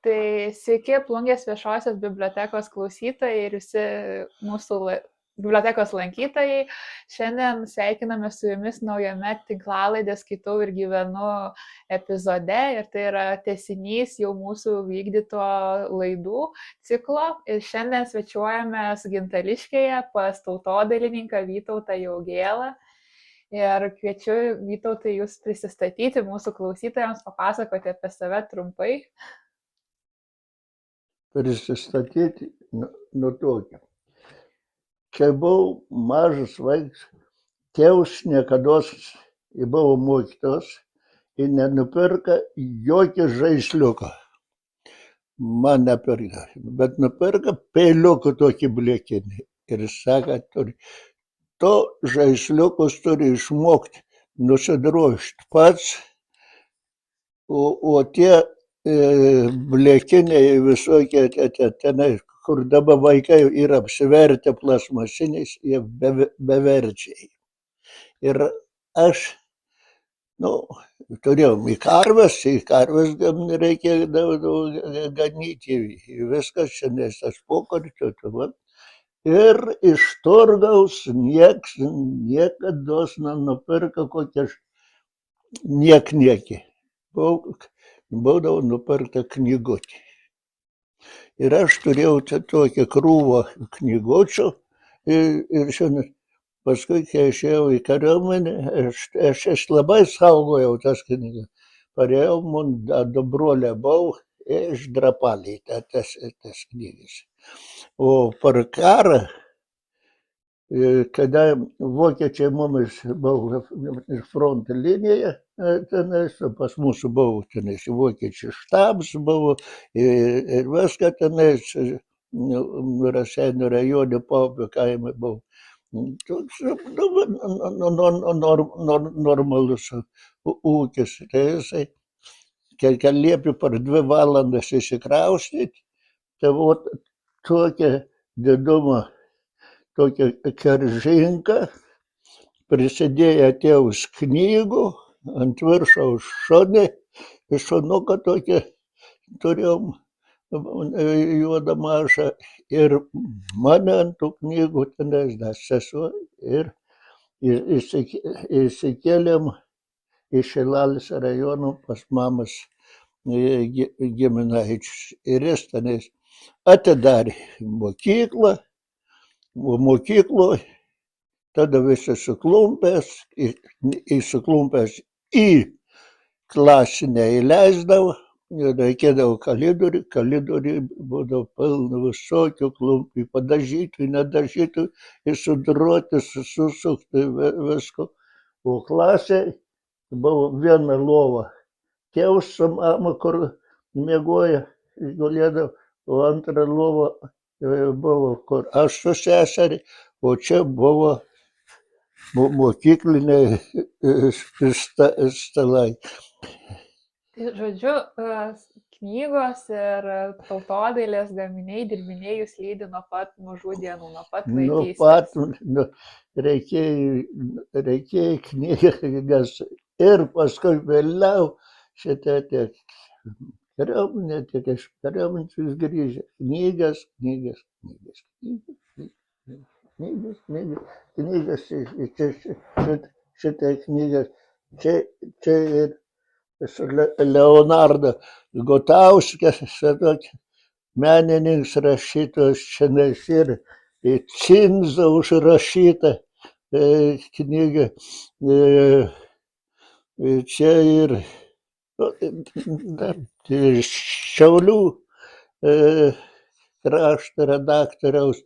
Tai sveiki Plungės viešosios bibliotekos klausytojai ir visi mūsų bibliotekos lankytojai. Šiandien sveikiname su jumis naujame tinklalaidės Skaitau ir gyvenu epizode ir tai yra tęsinys jau mūsų vykdyto laidų ciklo. Ir šiandien svečiuojamės Gintališkėje pas tautodailininką Vytautą Jaugėlą. Ir kviečiu Vytautai jūs prisistatyti mūsų klausytojams, papasakoti apie save trumpai. Prisistatyti nuo tokio. Kai buvau mažas vaikas, tėvas niekados buvo mokytos ir nenupirka jokio žaisliuko. Man nepirka, bet nupirka peiliuką tokį blėkinį. Ir sako, to žaisliukus turi išmokti nusidrožti pats, o tie blėkiniai visokie tenai, kur dabar vaikai yra apsivertę plasmasiniais, jie beverčiai. Ir aš, turėjom į karves reikėdavo ganyti, viskas šiandien tas pokarčių. Ir iš turgaus nieks niekados nenupirka kokią niekį. Būdavo nupirkta knygutė. Ir aš turėjau tokią krūvą knygučių ir šiandien paskui, kai išėjau į kariuomenę, aš labai saugojau tas knygas. Parėjau, du broliai buvo, išdrapalė tas knygas. O per karą, kada vokiečiai mumis buvo iš fronto linijoje, tenais, pas mūsų buvo tenais vokiečių štabas buvo ir viską tenais, Raseinių rajone Paupio kaime buvo. Toks normalus ūkis. Tai jisai, kai liepė per 2 valandas įsikraustyti, tai tokia didumo, tokia karžinka, prisidėjo tėvus knygų, ant viršaus šonuką tokią turėjom juodą mažą ir mane ant tų knygų tenais dar sesuo ir įsikėlėm į Šilalės rajoną pas mamas giminaičius ir jis tenais atidarė mokyklą, o mokykloje tada visi įsiklumpęs į klasę neįleisdavo, reikėdavo kalidoriui būdavo pilna visokių klumpių, padažytų, nedažytų, įsudruoti, susukti visko. O klasėje buvo viena lova. Tėvas su mama, kur miegojo, gulėdavo, o antra lova buvo, kur aš su seserį, o čia buvo mokykliniai stalai. Tai žodžiu, knygos ir tautodailės gaminiai, dirbiniai jūs lydi nuo pat mažų dienų, nuo pat vaikystės. Reikėjo knygas ir paskui vėliau šitą tiek kariuomenė, tiek iš kariuomenės grįžę. Knygas, šitą knygas. Čia ir Leonardo Gutauskas, menininkas rašytojas, šiandien ir Cinza užrašyta knyga. Čia ir Šiaulių krašto redaktoriaus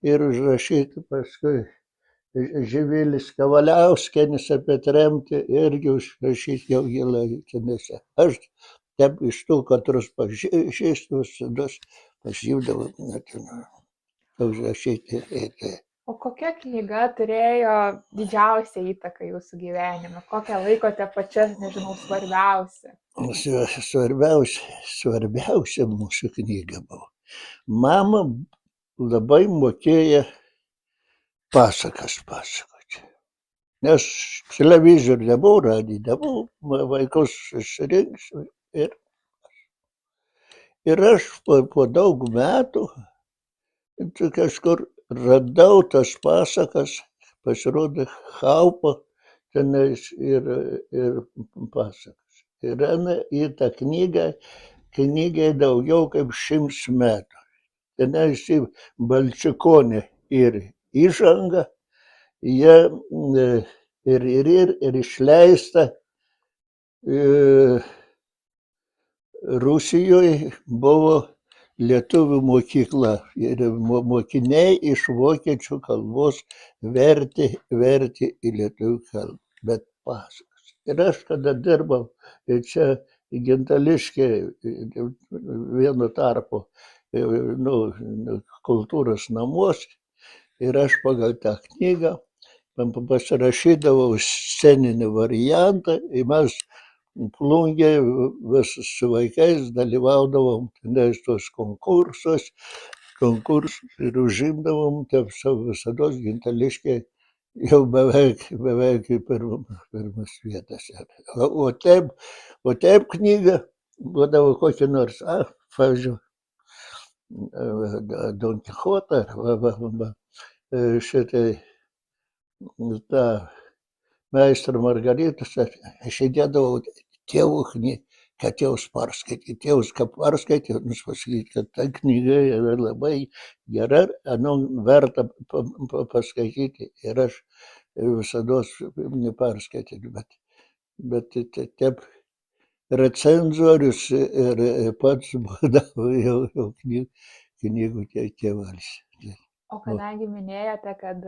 ir užrašyta paskui Živilės Kavaliauskienės apie tremtį irgi užrašyti jau giliai tenise. Aš iš tų, katrus pažįstus, pasiimdavau užrašyti. O kokia knyga turėjo didžiausią įtaką jūsų gyvenime? Kokią laikote pačią, svarbiausią? Svarbiausia mūsų knyga buvo. Mama labai mokėjo pasakas pasakoti. Nes televizorių nebuvo, radijo nebuvo, vaikus susirinks Ir aš po daug metų kažkur radau tas pasakas, pasirodė Haupo tenais ir pasakas. Ir į tą knygai daugiau kaip 100 metų. Tenais į Balčikonį ir įžanga, jie ir išleista Rusijoje buvo lietuvių mokykla ir mokiniai iš vokiečių kalbos vertė į lietuvių kalbą, bet pasakas. Ir aš kada dirbau čia Gintališkėje vienu tarpu kultūros namuose ir aš pagal tą knygą pasirašydavau sceninį variantą ir mes Plungėje su vaikais dalyvaudavom tenais tuos konkursus ir užimdavom visados Gintališkėje jau beveik pirmas vietas. O taip knyga būdavo kokia nors, pavyzdžiui, Don Kichotą arba šitai tą Meistrą Margaritas, aš įdėdavau tėvų, kad tėvus perskaitė. Tėvus, kad perskaitė, nors pasakyti, kad ta knyga yra labai gera, verta paskaityti. Ir aš visada neperskaitė, bet taip recenzorius ir pats būdavo jau knygų tėvelis. O kadangi minėjote, kad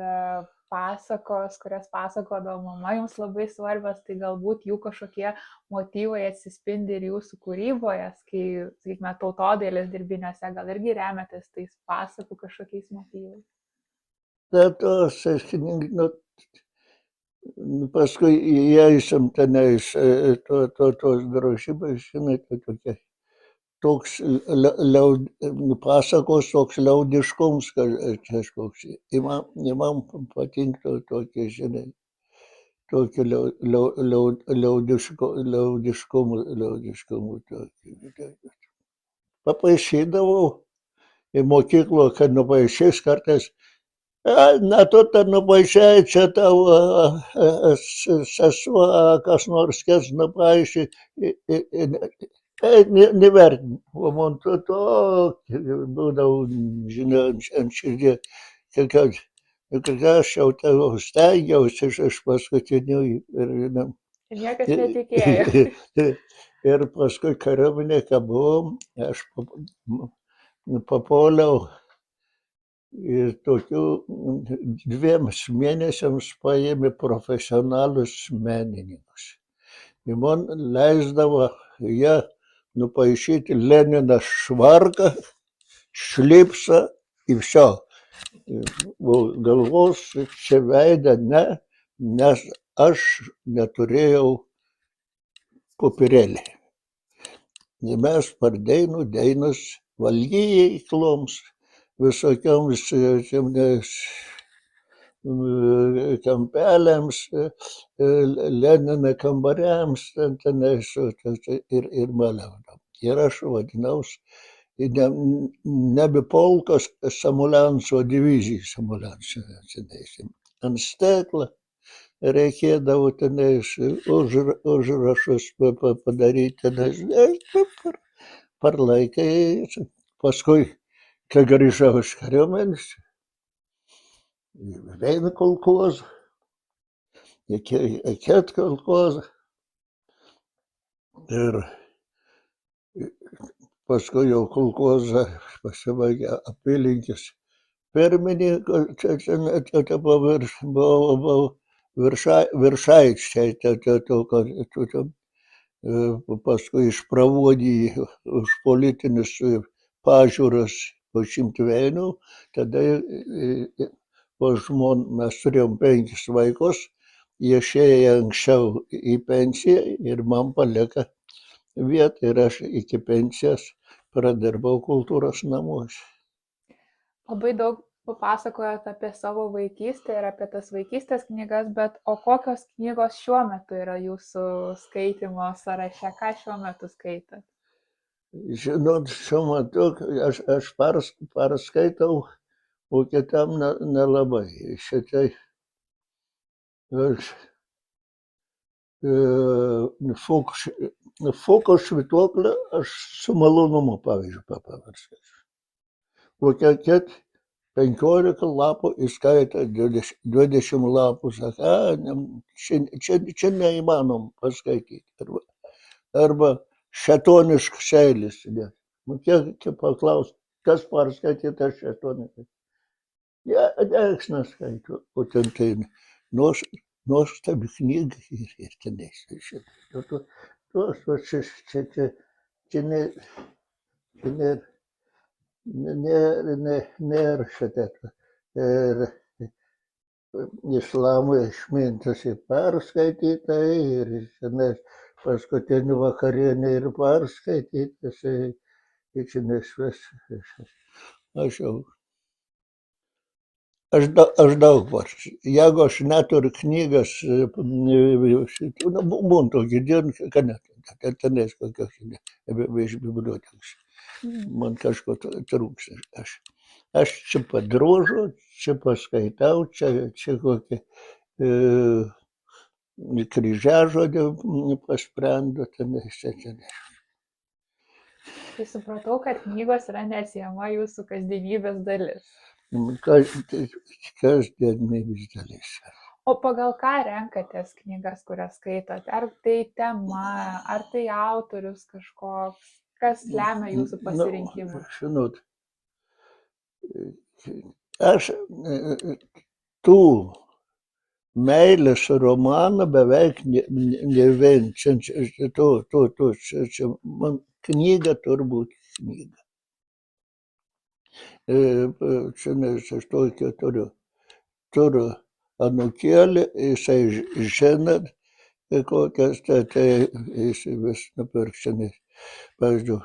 pasakos, kurias pasakodavo mama, jums labai svarbios, tai galbūt jų kažkokie motyvai atsispindi ir jūsų kūryboje, kai, sakykime, tautodailės dirbiniuose, gal irgi remiatės tais pasakų kažkokiais motyvais? Paskui įeisim tenais tos drožybos, žinai, tokie. Toks pasakos, toks liaudiškums kažkoks. Man patinka tokie, žinai, tokie liaudiškumu. Papaišydavau į mokyklą, kad nupaišys kartais. Na, tu ten nupaišai, čia tavo sesuo, kas nors nupaišė. Nevertinu, o man to būdavo, žinai, ant širdies, kad aš jau tavo stengiausi iš paskutiniųjų. Ir niekas netikėjo. Ir paskui kariuomenė, kai buvom, aš papuoliau ir tokių 2 mėnesiams paėmė profesionalus menininkus. Ir man leisdavo jie nupaišyti Leniną švarką, šlipsą ir viso. Galvos čia veidą ne, nes aš neturėjau popierėlį. Ir mes per dainas valgykloms, visokioms kampeliams, Lenino kambariams tenais ir maliaudom. Ir aš vadinaus nebe polkos Samulianso divizijai Samulianso. Ant steklo reikėdavo tenais užrašus padaryti. Per laikai, paskui, kai grįžau iš kariuomenės, Veino kolkozą, Eket kolkozą ir paskui jau kolkozą pasibaigė apylinkės pirmininkas, čia buvau viršaičiai, paskui išpravodė už politinius pažiūras po 100 veinių, tada mes turėjom 5 vaikus, jie išėjo anksčiau į pensiją ir man palieka vietą ir aš iki pensijos pradirbau kultūros namuose. Labai daug papasakojot apie savo vaikystę ir apie tas vaikystės knygas, bet o kokios knygos šiuo metu yra jūsų skaitymo sąraše, ką šiuo metu skaitot? Žinot, šiuo metu aš perskaitau, o kitam nelabai. Šitai aš Fuko švytuoklę aš su malonumu, pavyzdžiui, pavarskaičiau. Kokia 15 lapų įskaita 20 lapų, sako, čia neįmanom paskaityti. Arba šėtoniškas eilis. Kiek paklaust, kas perskaityta šėtoniškas. Nieks neskaito, o ten tai nuostabi knyga ir tenais. Čia nėra šitą. Ir islamo išmintis ir perskaityta, ir tenais paskutinį vakarienę ir perskaitytas. Ir čia nesvis. Aš daug varščiau. Jeigu aš neturiu knygas, būn tokį dieną, kad net, tenais kokios iš bibliotekos. Man kažko trūksta. Aš čia padrožu, čia paskaitau, čia kokį kryžiažodį pasprendu, tenais. Tai supratau, kad knygos yra neatsiejama jūsų kasdienybės dalis. Kasdienybės dalis. O pagal ką renkatės knygas, kurias skaitot? Ar tai tema, ar tai autorius kažkoks? Kas lemia jūsų pasirinkimą? Žinot, aš tų meilės romaną beveik nevenčiu. Man knyga turbūt knyga. Čia aš tokią turiu anūkėlį, jisai žino, kokias tai jis vis nupirkščianis. Pavyzdžiui,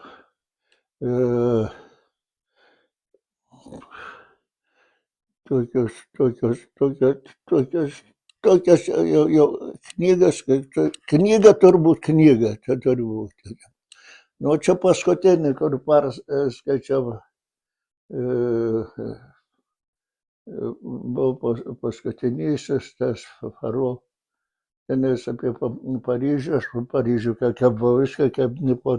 tokias jau knygas, knyga turbūt knyga, čia turi būti. Nu, čia paskutinį, kur perskaičiau, buvo paskutinysis tas Faro, tenais apie Paryžių, aš Paryžių kokia buvo viską, kaip po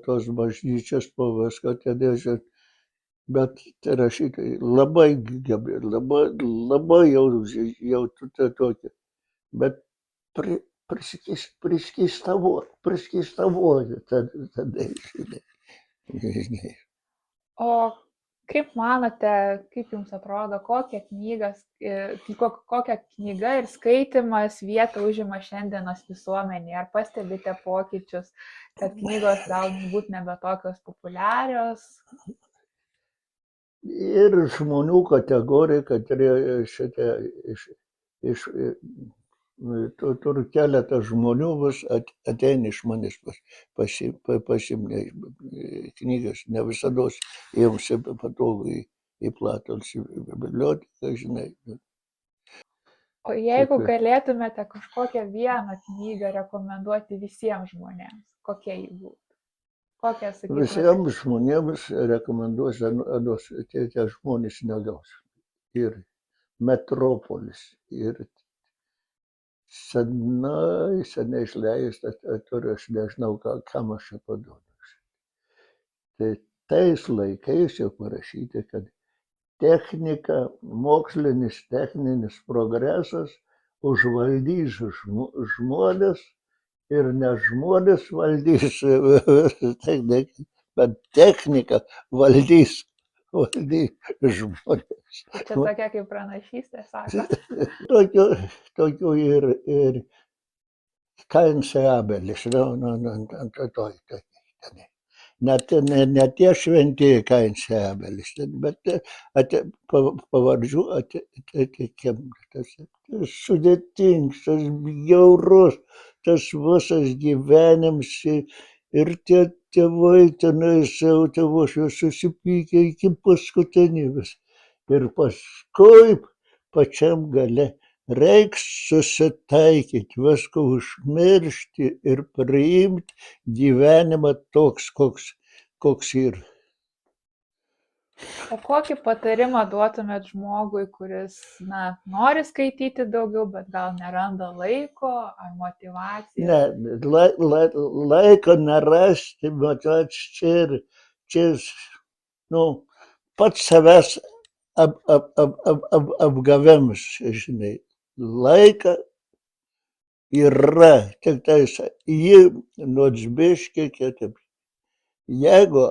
tos bažnyčios, po visko tenais. Bet tai rašytojai labai gebi, labai jau tokie. Bet priskystavoju tada. O kaip manote, kaip jums atrodo, kokia knyga ir skaitimas vietą užima šiandienos visuomenėje? Ar pastebite pokyčius, kad knygos galbūt nebe tokios populiarios? Ir žmonių kategorija, kad šitą turiu keletą žmonių, vis ateina iš manęs pasimti knygas, ne visada jiems patogu į platos biblioteką, žinai. O jeigu galėtumėte kažkokią vieną knygą rekomenduoti visiems žmonėms, kokia ji būtų? Visiems žmonėms rekomenduosiu, tie žmonės negaus. Ir Metropolis, ir seniai išleistas, aš nežinau, kam aš čia paduodu. Tai tais laikais jau parašyti, kad technika, mokslinis, techninis progresas užvaldys žmonės ir ne žmonės valdys, bet technika valdys žmonės. Čia tokia kaip pranašystė, sako. Tokių ir Kains ir Abelis. Ne tie šventieji Kains ir Abelis, bet pavardžių atitikėm. Tas sudėtingas, tas bjaurus, tas visas gyvenimas ir tie tėvai tenais savo tėvus susipykę iki paskutinybės. Ir paskui pačiam gale reiks susitaikyti, viską užmiršti ir priimti gyvenimą toks, koks yra. O kokį patarimą duotumėt žmogui, kuris, nori skaityti daugiau, bet gal neranda laiko ar motyvacijos? Ne, laiko nerasti, motyvacija čia, pats savęs apgavimas, žinai. Laika yra, tik tais jį nors biškį kitaip. Jeigu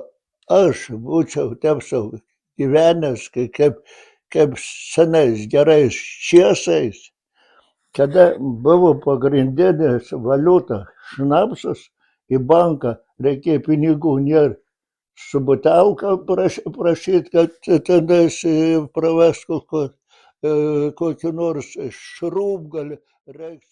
aš būčiau taip sau gyvenęs kaip senais gerais čiesais, kada buvo pagrindinė valiuta šnapsas, į banką reikėjo pinigų, nėra. Su butelka prašyt, kad tenais pravestų kokį nors šrūpgalį, reiks